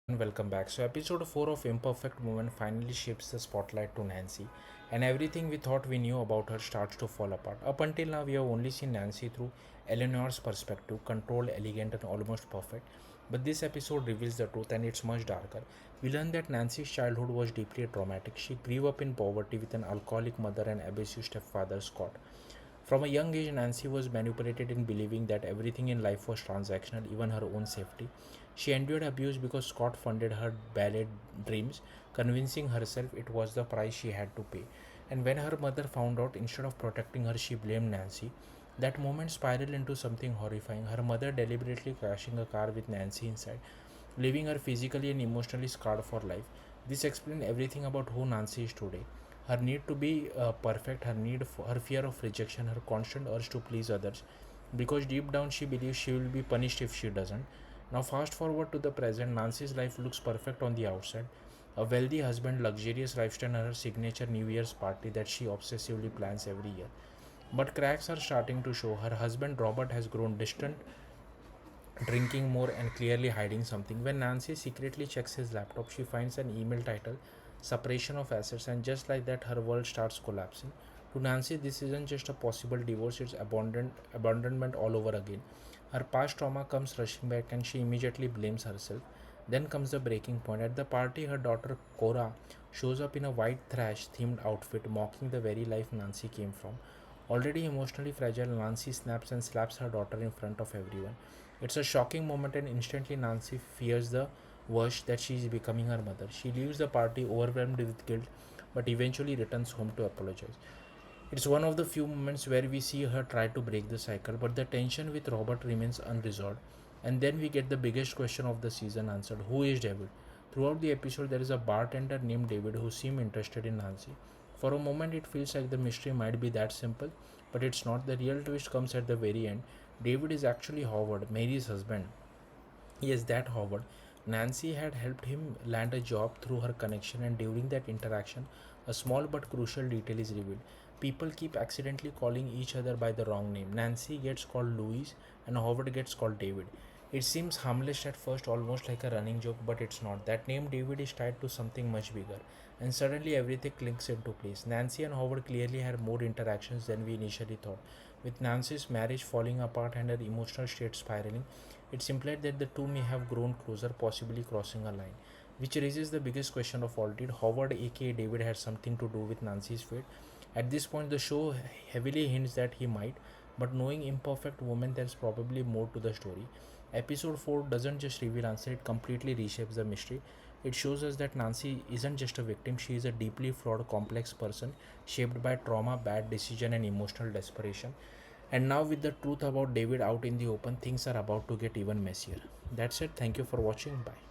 and welcome back. So, episode 4 of Imperfect Woman finally shifts the spotlight to Nancy, and everything we thought we knew about her starts to fall apart. Up until now, we have only seen Nancy through Eleanor's perspective, controlled, elegant, and almost perfect. But this episode reveals the truth, and it's much darker. We learn that Nancy's childhood was deeply traumatic. She grew up in poverty with an alcoholic mother and abusive stepfather, Scott. From a young age, Nancy was manipulated in believing that everything in life was transactional, even her own safety. She endured abuse because Scott funded her ballet dreams, convincing herself it was the price she had to pay. And when her mother found out, instead of protecting her, she blamed Nancy. That moment spiraled into something horrifying. Her mother deliberately crashing a car with Nancy inside, leaving her physically and emotionally scarred for life. This explains everything about who Nancy is today. Her need to be perfect, her fear of rejection, her constant urge to please others, because deep down she believes she will be punished if she doesn't. Now, fast forward to the present, Nancy's life looks perfect on the outside. A wealthy husband, luxurious lifestyle, and her signature New Year's party that she obsessively plans every year. But cracks are starting to show. Her husband Robert has grown distant, drinking more and clearly hiding something. When Nancy secretly checks his laptop, she finds an email titled Separation of Assets, and just like that, her world starts collapsing. To Nancy, this isn't just a possible divorce, it's abandonment all over again. Her past trauma comes rushing back, and she immediately blames herself. Then comes the breaking point. At the party, her daughter Cora shows up in a white thrash themed outfit, mocking the very life Nancy came from. Already emotionally fragile, Nancy snaps and slaps her daughter in front of everyone. It's a shocking moment, and instantly Nancy fears the worst, that she is becoming her mother. She leaves the party overwhelmed with guilt, but eventually returns home to apologize. It's one of the few moments where we see her try to break the cycle, but the tension with Robert remains unresolved. And then we get the biggest question of the season answered: who is David? Throughout the episode, there is a bartender named David who seems interested in Nancy. For a moment, it feels like the mystery might be that simple, but it's not. The real twist comes at the very end. David is actually Howard, Mary's husband. Yes, that Howard. Nancy had helped him land a job through her connection, and during that interaction, a small but crucial detail is revealed. People keep accidentally calling each other by the wrong name. Nancy gets called Louise, and Howard gets called David. It seems harmless at first, almost like a running joke, but it's not. That name David is tied to something much bigger, and suddenly everything clinks into place. Nancy and Howard clearly had more interactions than we initially thought. With Nancy's marriage falling apart and her emotional state spiraling, it's implied that the two may have grown closer, possibly crossing a line. Which raises the biggest question of all: did Howard, aka David, have something to do with Nancy's fate? At this point, the show heavily hints that he might, but knowing Imperfect Woman, there's probably more to the story. Episode 4 doesn't just reveal answer, it completely reshapes the mystery. It shows us that Nancy isn't just a victim, she is a deeply flawed, complex person shaped by trauma, bad decision, and emotional desperation. And now, with the truth about David out in the open, things are about to get even messier. That's it. Thank you for watching. Bye.